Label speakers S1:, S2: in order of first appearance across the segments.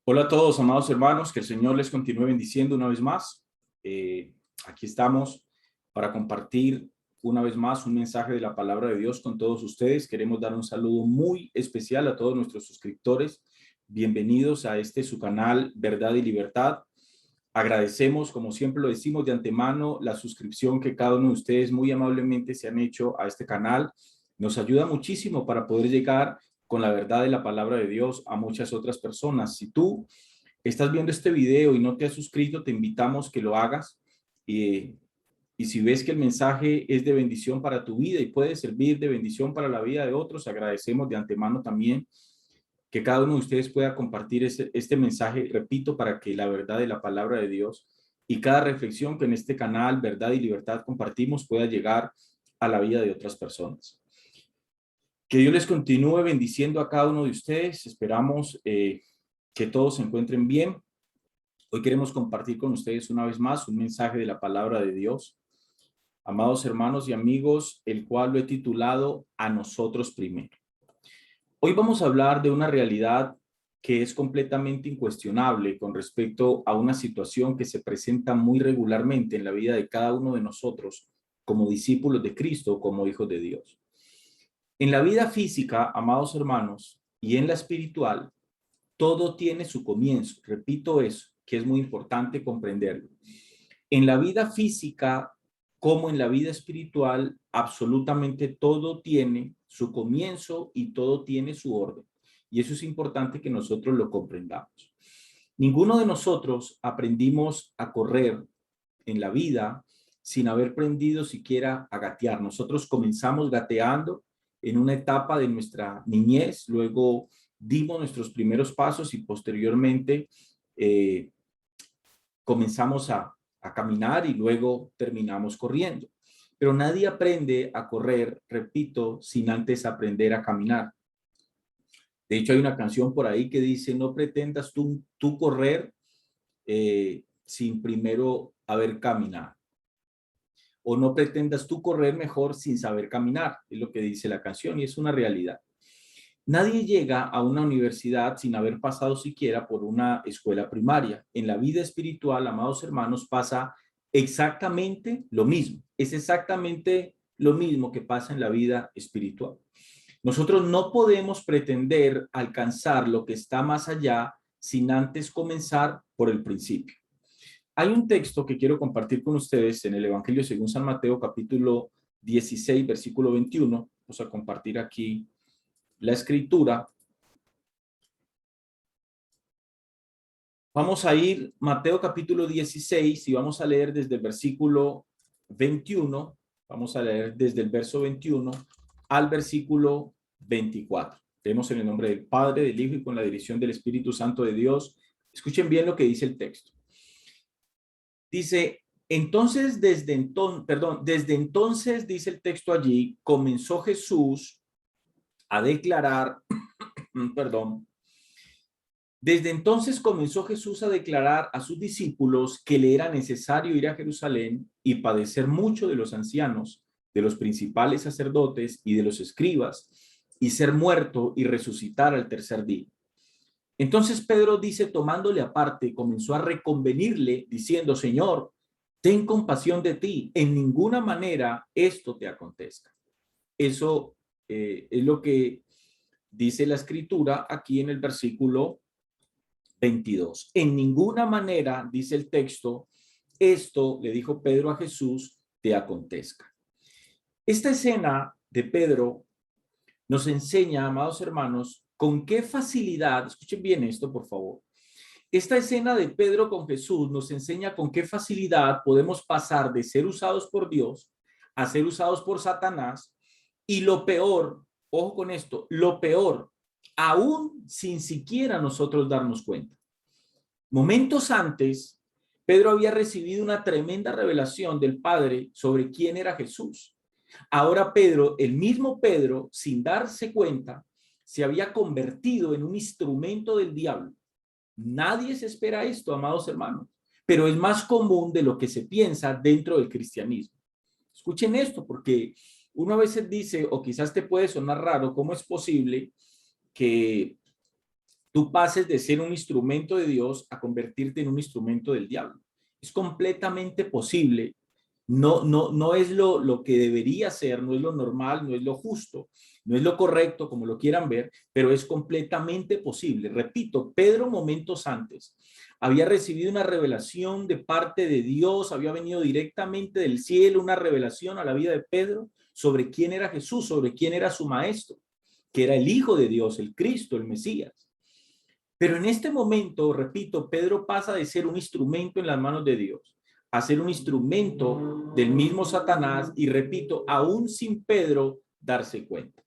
S1: Hola a todos, amados hermanos, que el Señor les continúe bendiciendo una vez más. Aquí estamos para compartir una vez más un mensaje de la palabra de Dios con todos ustedes. Queremos dar un saludo muy especial a todos nuestros suscriptores. Bienvenidos a su canal Verdad y Libertad. Agradecemos, como siempre lo decimos de antemano, la suscripción que cada uno de ustedes muy amablemente se han hecho a este canal. Nos ayuda muchísimo para poder llegar con la verdad de la palabra de Dios a muchas otras personas. Si tú estás viendo este video y no te has suscrito, te invitamos que lo hagas. Y si ves que el mensaje es de bendición para tu vida y puede servir de bendición para la vida de otros, agradecemos de antemano también que cada uno de ustedes pueda compartir este mensaje, repito, para que la verdad de la palabra de Dios y cada reflexión que en este canal Verdad y Libertad compartimos pueda llegar a la vida de otras personas. Que Dios les continúe bendiciendo a cada uno de ustedes. Esperamos que todos se encuentren bien. Hoy queremos compartir con ustedes una vez más un mensaje de la palabra de Dios. Amados hermanos y amigos, el cual lo he titulado A nosotros primero. Hoy vamos a hablar de una realidad que es completamente incuestionable con respecto a una situación que se presenta muy regularmente en la vida de cada uno de nosotros como discípulos de Cristo, como hijos de Dios. En la vida física, amados hermanos, y en la espiritual, todo tiene su comienzo. Repito eso, que es muy importante comprenderlo. En la vida física, como en la vida espiritual, absolutamente todo tiene su comienzo y todo tiene su orden. Y eso es importante que nosotros lo comprendamos. Ninguno de nosotros aprendimos a correr en la vida sin haber aprendido siquiera a gatear. Nosotros comenzamos gateando en una etapa de nuestra niñez, luego dimos nuestros primeros pasos y posteriormente comenzamos a caminar y luego terminamos corriendo. Pero nadie aprende a correr, repito, sin antes aprender a caminar. De hecho, hay una canción por ahí que dice, no pretendas tú correr sin primero haber caminado. O no pretendas tú correr mejor sin saber caminar, es lo que dice la canción y es una realidad. Nadie llega a una universidad sin haber pasado siquiera por una escuela primaria. En la vida espiritual, amados hermanos, pasa exactamente lo mismo. Es exactamente lo mismo que pasa en la vida espiritual. Nosotros no podemos pretender alcanzar lo que está más allá sin antes comenzar por el principio. Hay un texto que quiero compartir con ustedes en el Evangelio según San Mateo, capítulo 16, versículo 21. Vamos a compartir aquí la escritura. Vamos a ir Mateo capítulo 16 y vamos a leer desde el versículo 21. Vamos a leer desde el verso 21 al versículo 24. Leemos en el nombre del Padre, del Hijo y con la dirección del Espíritu Santo de Dios. Escuchen bien lo que dice el texto. Dice, desde entonces, dice el texto allí, comenzó Jesús a declarar, desde entonces comenzó Jesús a declarar a sus discípulos que le era necesario ir a Jerusalén y padecer mucho de los ancianos, de los principales sacerdotes y de los escribas, y ser muerto y resucitar al tercer día. Entonces Pedro dice, tomándole aparte, comenzó a reconvenirle, diciendo, Señor, ten compasión de ti, en ninguna manera esto te acontezca. Eso es lo que dice la escritura aquí en el versículo 22. En ninguna manera, dice el texto, esto, le dijo Pedro a Jesús, te acontezca. Esta escena de Pedro nos enseña, amados hermanos, con qué facilidad, escuchen bien esto, por favor. Esta escena de Pedro con Jesús nos enseña con qué facilidad podemos pasar de ser usados por Dios a ser usados por Satanás y lo peor, ojo con esto, lo peor, aún sin siquiera nosotros darnos cuenta. Momentos antes, Pedro había recibido una tremenda revelación del Padre sobre quién era Jesús. Ahora Pedro, el mismo Pedro, sin darse cuenta, se había convertido en un instrumento del diablo. Nadie se espera esto, amados hermanos, pero es más común de lo que se piensa dentro del cristianismo. Escuchen esto, porque uno a veces dice, o quizás te puede sonar raro, ¿cómo es posible que tú pases de ser un instrumento de Dios a convertirte en un instrumento del diablo. Es completamente posible. No es lo que debería ser, no es lo normal, no es lo justo, no es lo correcto, como lo quieran ver, pero es completamente posible. Repito, Pedro momentos antes había recibido una revelación de parte de Dios, había venido directamente del cielo una revelación a la vida de Pedro sobre quién era Jesús, sobre quién era su maestro, que era el Hijo de Dios, el Cristo, el Mesías. Pero en este momento, repito, Pedro pasa de ser un instrumento en las manos de Dios a ser un instrumento del mismo Satanás y, repito, aún sin Pedro darse cuenta.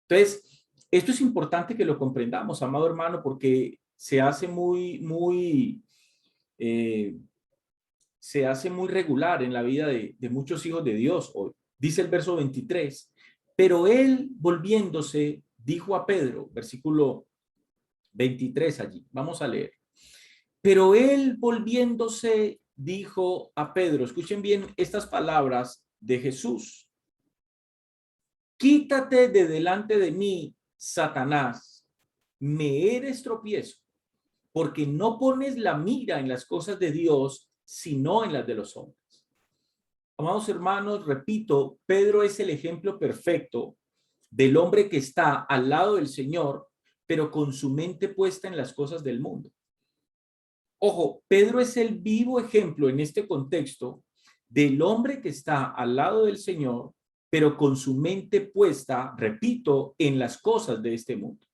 S1: Entonces, esto es importante que lo comprendamos, amado hermano, porque se hace se hace muy regular en la vida de muchos hijos de Dios hoy. Dice el verso 23, pero él volviéndose dijo a Pedro, versículo 23 allí, vamos a leer. Pero él volviéndose dijo a Pedro, escuchen bien estas palabras de Jesús: quítate de delante de mí, Satanás, me eres tropiezo, porque no pones la mira en las cosas de Dios, sino en las de los hombres. Amados hermanos, repito, Pedro es el ejemplo perfecto del hombre que está al lado del Señor, pero con su mente puesta en las cosas del mundo. Ojo, Pedro es el vivo ejemplo en este contexto del hombre que está al lado del Señor, pero con su mente puesta, repito, en las cosas de este mundo.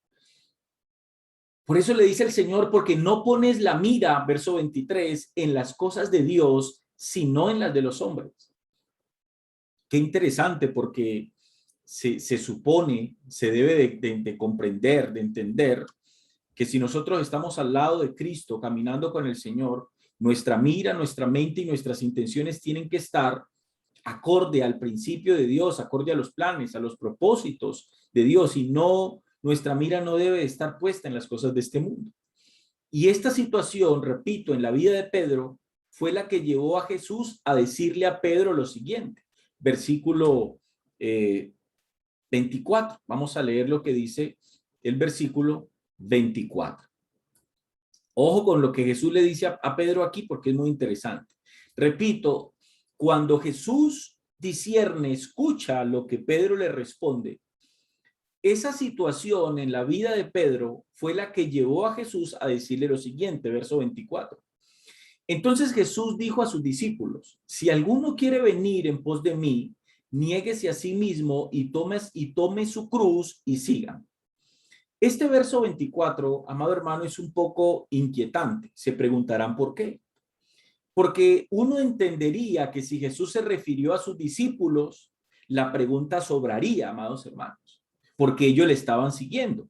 S1: Por eso le dice el Señor, porque no pones la mira, verso 23, en las cosas de Dios, sino en las de los hombres. Qué interesante, porque se supone, se debe de comprender, de entender, que si nosotros estamos al lado de Cristo, caminando con el Señor, nuestra mira, nuestra mente y nuestras intenciones tienen que estar acorde al principio de Dios, acorde a los planes, a los propósitos de Dios, y no, nuestra mira no debe estar puesta en las cosas de este mundo. Y esta situación, repito, en la vida de Pedro, fue la que llevó a Jesús a decirle a Pedro lo siguiente, versículo 24. Vamos a leer lo que dice el versículo 24. Ojo con lo que Jesús le dice a Pedro aquí, porque es muy interesante. Repito, cuando Jesús discierne, escucha lo que Pedro le responde, esa situación en la vida de Pedro fue la que llevó a Jesús a decirle lo siguiente, verso 24. Entonces Jesús dijo a sus discípulos: si alguno quiere venir en pos de mí, niéguese a sí mismo y tome su cruz y siga. Este verso 24, amado hermano, es un poco inquietante. Se preguntarán por qué. Porque uno entendería que si Jesús se refirió a sus discípulos, la pregunta sobraría, amados hermanos, porque ellos le estaban siguiendo.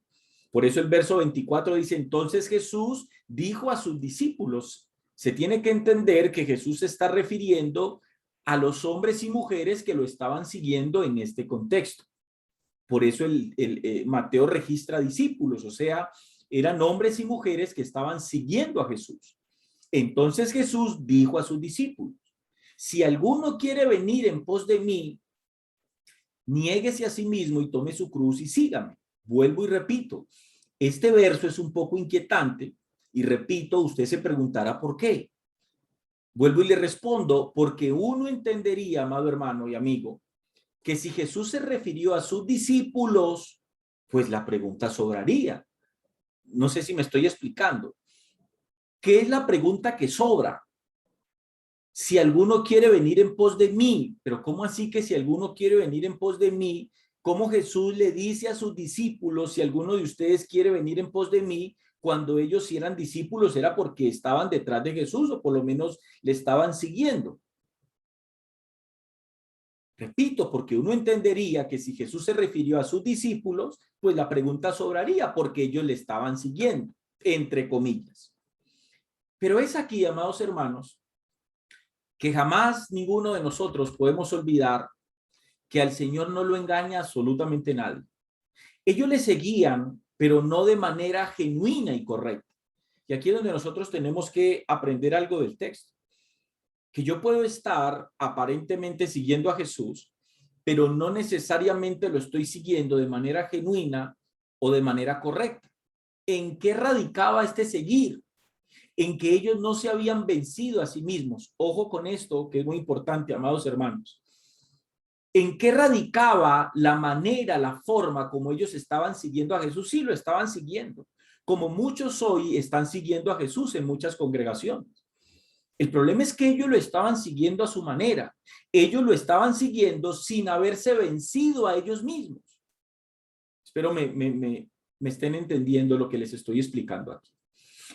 S1: Por eso el verso 24 dice: entonces Jesús dijo a sus discípulos. Se tiene que entender que Jesús se está refiriendo a los hombres y mujeres que lo estaban siguiendo en este contexto. Por eso Mateo registra discípulos, o sea, eran hombres y mujeres que estaban siguiendo a Jesús. Entonces Jesús dijo a sus discípulos: si alguno quiere venir en pos de mí, niéguese a sí mismo y tome su cruz y sígame. Vuelvo y repito, este verso es un poco inquietante y repito, usted se preguntará por qué. Vuelvo y le respondo, porque uno entendería, amado hermano y amigo, que si Jesús se refirió a sus discípulos, pues la pregunta sobraría. No sé si me estoy explicando. ¿Qué es la pregunta que sobra? Si alguno quiere venir en pos de mí, pero ¿cómo así que si alguno quiere venir en pos de mí? ¿Cómo Jesús le dice a sus discípulos, si alguno de ustedes quiere venir en pos de mí? Cuando ellos si eran discípulos era porque estaban detrás de Jesús o por lo menos le estaban siguiendo. Repito, porque uno entendería que si Jesús se refirió a sus discípulos, pues la pregunta sobraría porque ellos le estaban siguiendo, entre comillas. Pero es aquí, amados hermanos, que jamás ninguno de nosotros podemos olvidar que al Señor no lo engaña absolutamente nadie. Ellos le seguían, pero no de manera genuina y correcta. Y aquí es donde nosotros tenemos que aprender algo del texto. Que yo puedo estar aparentemente siguiendo a Jesús, pero no necesariamente lo estoy siguiendo de manera genuina o de manera correcta. ¿En qué radicaba este seguir? En que ellos no se habían vencido a sí mismos. Ojo con esto, que es muy importante, amados hermanos. ¿En qué radicaba la manera, la forma como ellos estaban siguiendo a Jesús? Sí, lo estaban siguiendo. Como muchos hoy están siguiendo a Jesús en muchas congregaciones. El problema es que ellos lo estaban siguiendo a su manera. Ellos lo estaban siguiendo sin haberse vencido a ellos mismos. Espero me estén entendiendo lo que les estoy explicando aquí.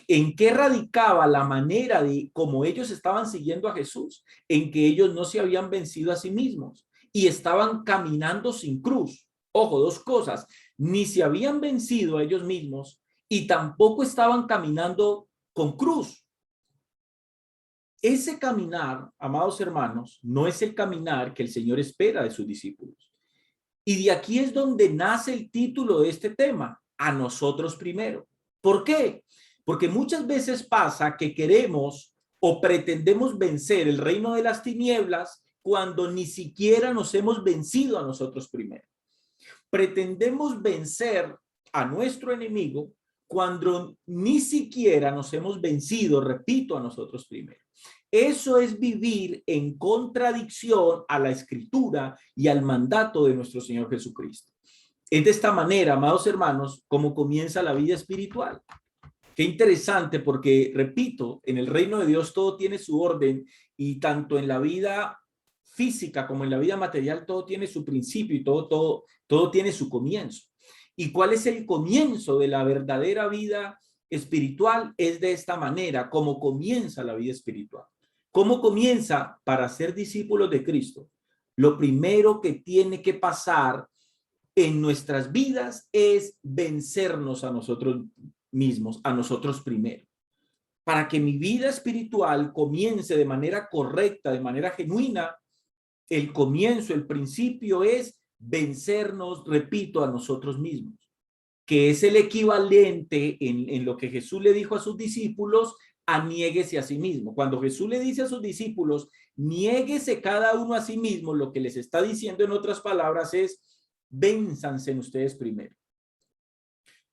S1: ¿En qué radicaba la manera de cómo ellos estaban siguiendo a Jesús? En que ellos no se habían vencido a sí mismos y estaban caminando sin cruz. Ojo, dos cosas. Ni se habían vencido a ellos mismos y tampoco estaban caminando con cruz. Ese caminar, amados hermanos, no es el caminar que el Señor espera de sus discípulos. Y de aquí es donde nace el título de este tema, a nosotros primero. ¿Por qué? Porque muchas veces pasa que queremos o pretendemos vencer el reino de las tinieblas cuando ni siquiera nos hemos vencido a nosotros primero. Pretendemos vencer a nuestro enemigo cuando ni siquiera nos hemos vencido, repito, a nosotros primero. Eso es vivir en contradicción a la escritura y al mandato de nuestro Señor Jesucristo. Es de esta manera, amados hermanos, como comienza la vida espiritual. Qué interesante porque, repito, en el reino de Dios todo tiene su orden y tanto en la vida física como en la vida material todo tiene su principio y todo tiene su comienzo. ¿Y cuál es el comienzo de la verdadera vida espiritual? Es de esta manera, como comienza la vida espiritual. ¿Cómo comienza? Para ser discípulos de Cristo. Lo primero que tiene que pasar en nuestras vidas es vencernos a nosotros mismos, a nosotros primero. Para que mi vida espiritual comience de manera correcta, de manera genuina, el comienzo, el principio es vencernos, repito, a nosotros mismos, que es el equivalente en lo que Jesús le dijo a sus discípulos, a niéguese a sí mismo. Cuando Jesús le dice a sus discípulos, niéguese cada uno a sí mismo, lo que les está diciendo en otras palabras es, vénzanse en ustedes primero.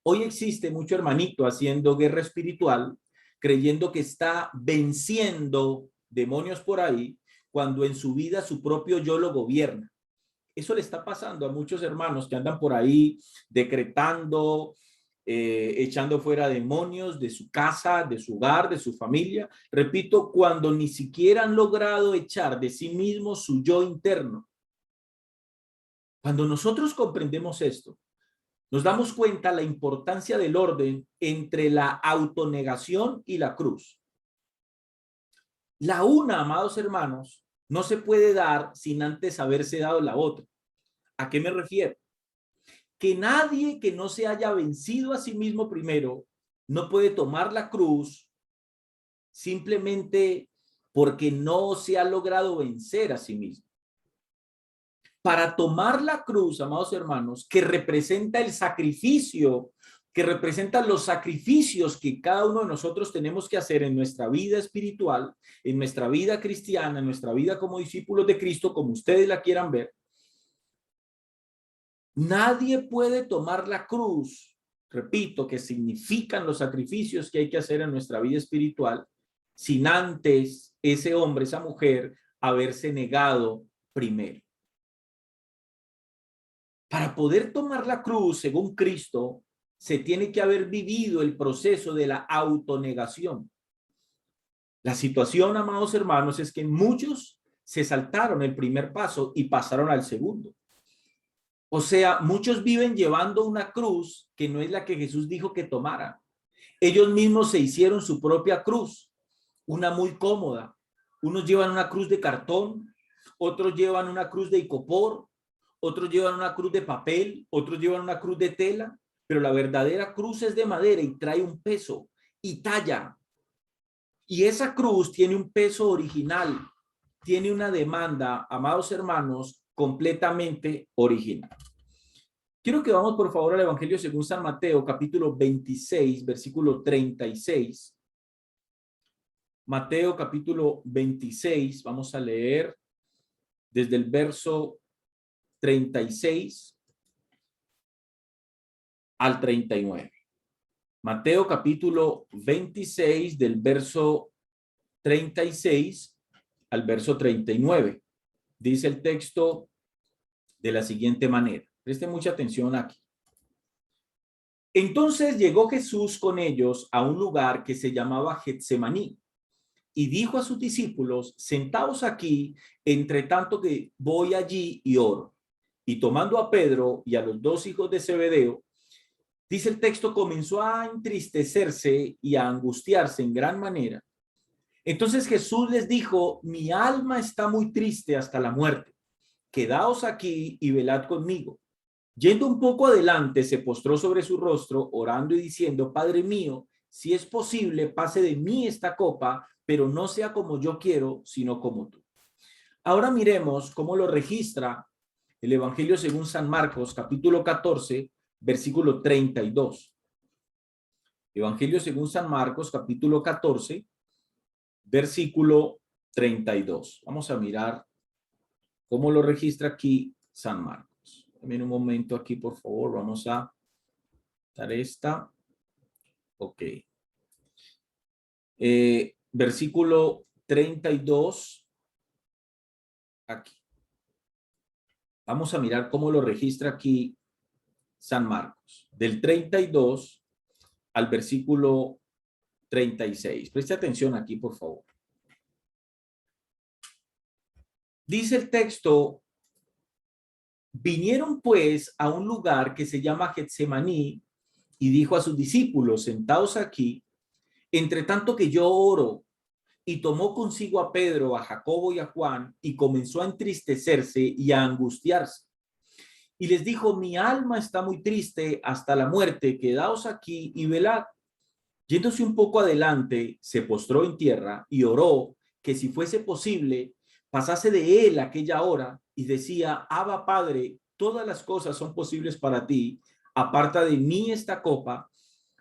S1: Hoy existe mucho hermanito haciendo guerra espiritual, creyendo que está venciendo demonios por ahí, cuando en su vida su propio yo lo gobierna. Eso le está pasando a muchos hermanos que andan por ahí decretando, echando fuera demonios de su casa, de su hogar, de su familia. Repito, cuando ni siquiera han logrado echar de sí mismos su yo interno. Cuando nosotros comprendemos esto, nos damos cuenta la importancia del orden entre la autonegación y la cruz. La una, amados hermanos, no se puede dar sin antes haberse dado la otra. ¿A qué me refiero? Que nadie que no se haya vencido a sí mismo primero no puede tomar la cruz simplemente porque no se ha logrado vencer a sí mismo. Para tomar la cruz, amados hermanos, que representa el sacrificio, que representa los sacrificios que cada uno de nosotros tenemos que hacer en nuestra vida espiritual, en nuestra vida cristiana, en nuestra vida como discípulos de Cristo, como ustedes la quieran ver. Nadie puede tomar la cruz, repito, que significan los sacrificios que hay que hacer en nuestra vida espiritual, sin antes ese hombre, esa mujer, haberse negado primero. Para poder tomar la cruz, según Cristo, se tiene que haber vivido el proceso de la autonegación. La situación, amados hermanos, es que muchos se saltaron el primer paso y pasaron al segundo. O sea, muchos viven llevando una cruz que no es la que Jesús dijo que tomara. Ellos mismos se hicieron su propia cruz, una muy cómoda. Unos llevan una cruz de cartón, otros llevan una cruz de icopor, otros llevan una cruz de papel, otros llevan una cruz de tela, pero la verdadera cruz es de madera y trae un peso y talla. Y esa cruz tiene un peso original, tiene una demanda, amados hermanos, completamente original. Quiero que vamos por favor al Evangelio según San Mateo, capítulo 26, versículo 36. Mateo, capítulo 26, vamos a leer desde el verso 36 al 39. Mateo capítulo 26 del verso 36 al verso 39. Dice el texto de la siguiente manera. Preste mucha atención aquí. Entonces llegó Jesús con ellos a un lugar que se llamaba Getsemaní y dijo a sus discípulos: sentaos aquí, entre tanto que voy allí y oro. Y tomando a Pedro y a los dos hijos de Zebedeo, dice el texto, comenzó a entristecerse y a angustiarse en gran manera. Entonces Jesús les dijo: mi alma está muy triste hasta la muerte. Quedaos aquí y velad conmigo. Yendo un poco adelante, se postró sobre su rostro, orando y diciendo: Padre mío, si es posible, pase de mí esta copa, pero no sea como yo quiero, sino como tú. Ahora miremos cómo lo registra el Evangelio según San Marcos, capítulo 14, versículo 32. Evangelio según San Marcos, capítulo 14, versículo 32. Vamos a mirar cómo lo registra aquí San Marcos. También un momento aquí, por favor. Vamos a dar esta. Ok. Versículo 32. Aquí. Vamos a mirar cómo lo registra aquí San Marcos. Del 32 al versículo 36. Preste atención aquí, por favor. Dice el texto: vinieron pues a un lugar que se llama Getsemaní y dijo a sus discípulos: sentaos aquí, entre tanto que yo oro. Y tomó consigo a Pedro, a Jacobo y a Juan, y comenzó a entristecerse y a angustiarse. Y les dijo: mi alma está muy triste hasta la muerte, quedaos aquí y velad. Yéndose un poco adelante, se postró en tierra y oró que si fuese posible, pasase de él aquella hora, y decía: Abba, Padre, todas las cosas son posibles para ti, aparta de mí esta copa,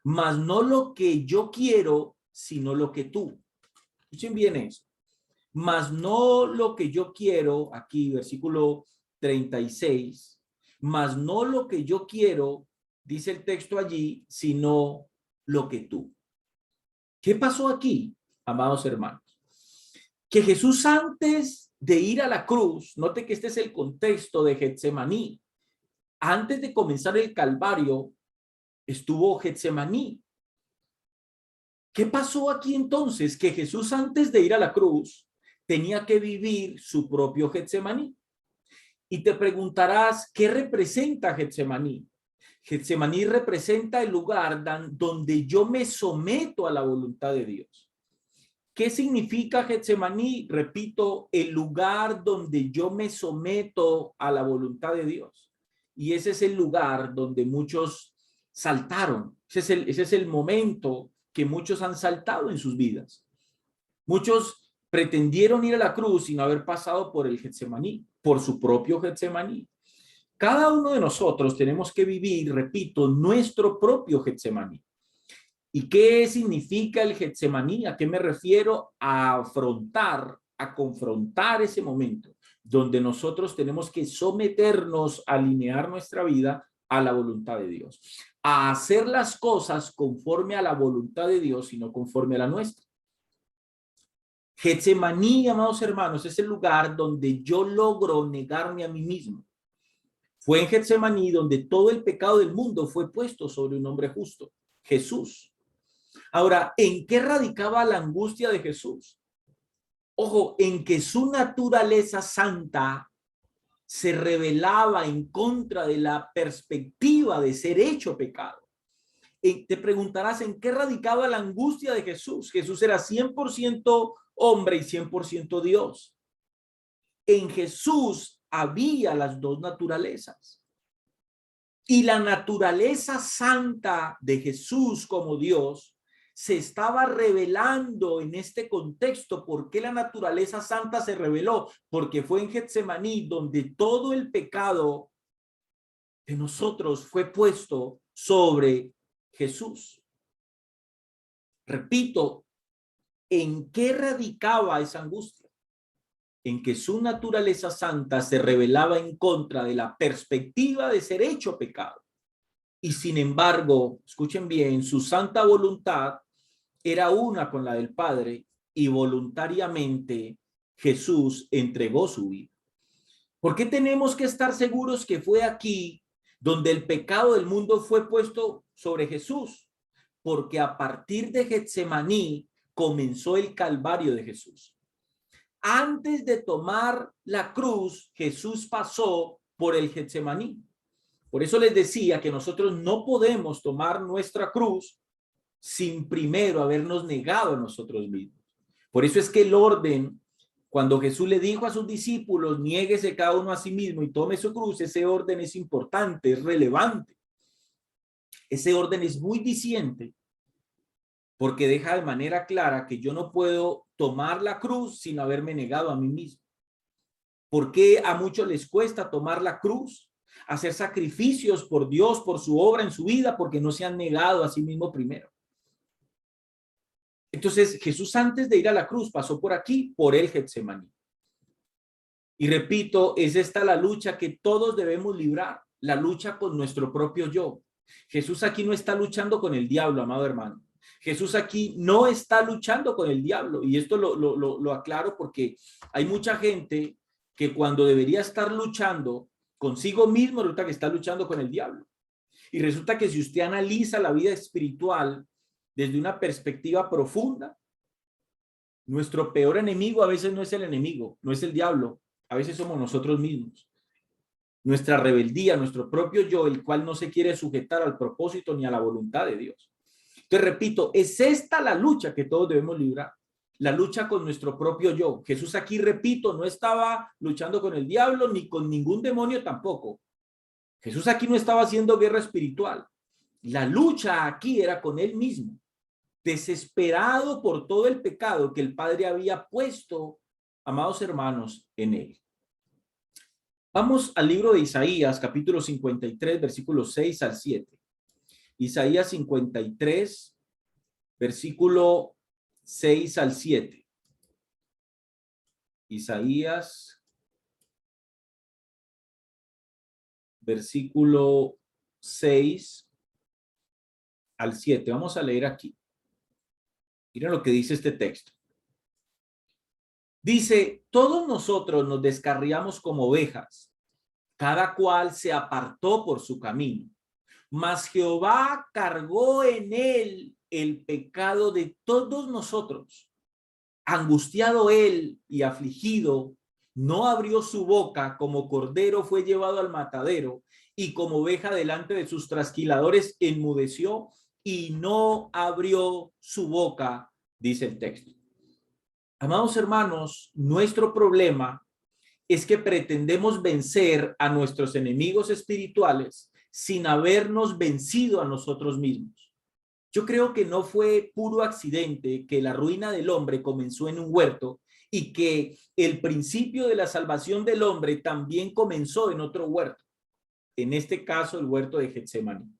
S1: mas no lo que yo quiero, sino lo que tú. Escuchen bien eso. Mas no lo que yo quiero, aquí versículo 36, mas no lo que yo quiero, dice el texto allí, sino lo que tú. ¿Qué pasó aquí, amados hermanos? Que Jesús, antes de ir a la cruz, note que este es el contexto de Getsemaní, antes de comenzar el Calvario, estuvo Getsemaní. ¿Qué pasó aquí entonces? Que Jesús, antes de ir a la cruz, tenía que vivir su propio Getsemaní. Y te preguntarás, ¿qué representa Getsemaní? Getsemaní representa el lugar donde yo me someto a la voluntad de Dios. ¿Qué significa Getsemaní? Repito, el lugar donde yo me someto a la voluntad de Dios. Y ese es el lugar donde muchos saltaron. Ese es el momento que muchos han saltado en sus vidas. Muchos pretendieron ir a la cruz sin haber pasado por el Getsemaní, por su propio Getsemaní. Cada uno de nosotros tenemos que vivir, repito, nuestro propio Getsemaní. ¿Y qué significa el Getsemaní? ¿A qué me refiero? A afrontar, a confrontar ese momento donde nosotros tenemos que someternos, a alinear nuestra vida a la voluntad de Dios, a hacer las cosas conforme a la voluntad de Dios y no conforme a la nuestra. Getsemaní, amados hermanos, es el lugar donde yo logro negarme a mí mismo. Fue en Getsemaní donde todo el pecado del mundo fue puesto sobre un hombre justo, Jesús. Ahora, ¿en qué radicaba la angustia de Jesús? Ojo, en que su naturaleza santa se rebelaba en contra de la perspectiva de ser hecho pecado. Te preguntarás, ¿en qué radicaba la angustia de Jesús? Jesús era 100% hombre y 100% Dios. En Jesús había las dos naturalezas. Y la naturaleza santa de Jesús como Dios se estaba revelando en este contexto. ¿Por qué la naturaleza santa se reveló? Porque fue en Getsemaní donde todo el pecado de nosotros fue puesto sobre Jesús. Repito, ¿en qué radicaba esa angustia? En que su naturaleza santa se rebelaba en contra de la perspectiva de ser hecho pecado. Y sin embargo, escuchen bien, su santa voluntad era una con la del Padre y voluntariamente Jesús entregó su vida. ¿Por qué tenemos que estar seguros que fue aquí donde el pecado del mundo fue puesto sobre Jesús? Porque a partir de Getsemaní comenzó el calvario de Jesús. Antes de tomar la cruz, Jesús pasó por el Getsemaní. Por eso les decía que nosotros no podemos tomar nuestra cruz sin primero habernos negado a nosotros mismos. Por eso es que el orden, cuando Jesús le dijo a sus discípulos, niéguese cada uno a sí mismo y tome su cruz, ese orden es importante, es relevante. Ese orden es muy diciente porque deja de manera clara que yo no puedo tomar la cruz sin haberme negado a mí mismo. ¿Por qué a muchos les cuesta tomar la cruz? Hacer sacrificios por Dios, por su obra en su vida, porque no se han negado a sí mismo primero. Entonces, Jesús antes de ir a la cruz pasó por aquí, por el Getsemaní. Y repito, es esta la lucha que todos debemos librar, la lucha con nuestro propio yo. Jesús aquí no está luchando con el diablo, amado hermano. Jesús aquí no está luchando con el diablo. Y esto lo aclaro porque hay mucha gente que cuando debería estar luchando consigo mismo, resulta que está luchando con el diablo. Y resulta que si usted analiza la vida espiritual desde una perspectiva profunda, nuestro peor enemigo a veces no es el enemigo, no es el diablo, a veces somos nosotros mismos. Nuestra rebeldía, nuestro propio yo, el cual no se quiere sujetar al propósito ni a la voluntad de Dios. Entonces, repito, es esta la lucha que todos debemos librar, la lucha con nuestro propio yo. Jesús aquí, repito, no estaba luchando con el diablo ni con ningún demonio tampoco. Jesús aquí no estaba haciendo guerra espiritual. La lucha aquí era con él mismo, desesperado por todo el pecado que el Padre había puesto, amados hermanos, en él. Vamos al libro de Isaías, capítulo 53, versículos 6 al 7. Isaías 53, versículo 6 al 7. Isaías, versículo 6 al 7. Vamos a leer aquí. Miren lo que dice este texto. Dice, todos nosotros nos descarriamos como ovejas, cada cual se apartó por su camino, mas Jehová cargó en él el pecado de todos nosotros. Angustiado él y afligido, no abrió su boca, como cordero fue llevado al matadero, y como oveja delante de sus trasquiladores enmudeció y no abrió su boca, dice el texto. Amados hermanos, nuestro problema es que pretendemos vencer a nuestros enemigos espirituales sin habernos vencido a nosotros mismos. Yo creo que no fue puro accidente que la ruina del hombre comenzó en un huerto y que el principio de la salvación del hombre también comenzó en otro huerto, en este caso el huerto de Getsemaní.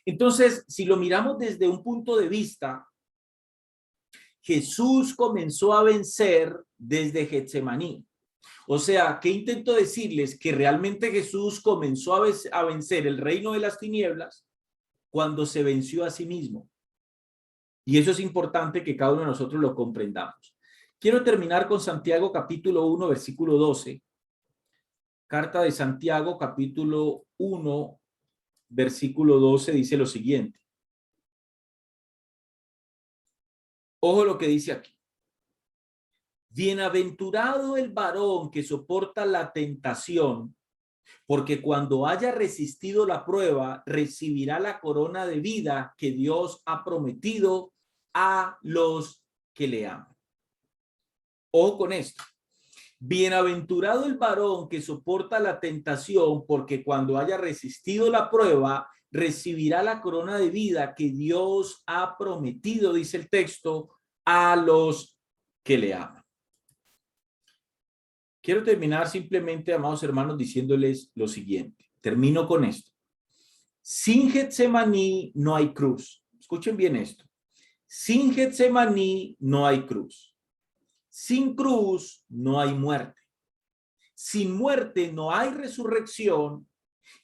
S1: Entonces, si lo miramos desde un punto de vista, Jesús comenzó a vencer desde Getsemaní. O sea, ¿qué intento decirles? Que realmente Jesús comenzó a vencer el reino de las tinieblas cuando se venció a sí mismo. Y eso es importante que cada uno de nosotros lo comprendamos. Quiero terminar con Santiago capítulo 1, versículo 12. Carta de Santiago capítulo 1, versículo 12 dice lo siguiente. Ojo lo que dice aquí. Bienaventurado el varón que soporta la tentación, porque cuando haya resistido la prueba, recibirá la corona de vida que Dios ha prometido a los que le aman. Ojo con esto. Bienaventurado el varón que soporta la tentación, porque cuando haya resistido la prueba, recibirá la corona de vida que Dios ha prometido, dice el texto, a los que le aman. Quiero terminar simplemente, amados hermanos, diciéndoles lo siguiente. Termino con esto. Sin Getsemaní no hay cruz. Escuchen bien esto. Sin Getsemaní no hay cruz. Sin cruz no hay muerte. Sin muerte no hay resurrección.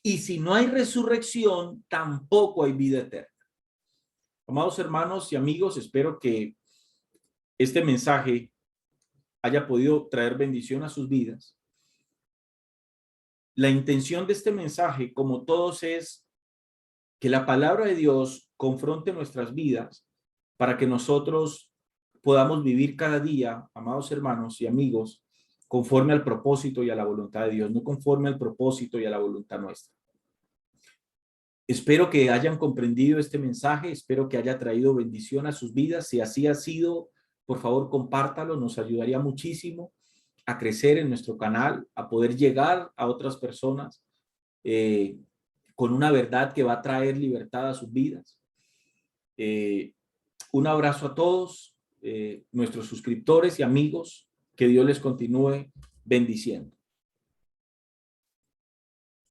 S1: Y si no hay resurrección, tampoco hay vida eterna. Amados hermanos y amigos, espero que este mensaje haya podido traer bendición a sus vidas. La intención de este mensaje, como todos, es que la palabra de Dios confronte nuestras vidas para que nosotros podamos vivir cada día, amados hermanos y amigos, conforme al propósito y a la voluntad de Dios, no conforme al propósito y a la voluntad nuestra. Espero que hayan comprendido este mensaje, espero que haya traído bendición a sus vidas. Si así ha sido, por favor, compártalo, nos ayudaría muchísimo a crecer en nuestro canal, a poder llegar a otras personas con una verdad que va a traer libertad a sus vidas. Un abrazo a todos, nuestros suscriptores y amigos, que Dios les continúe bendiciendo.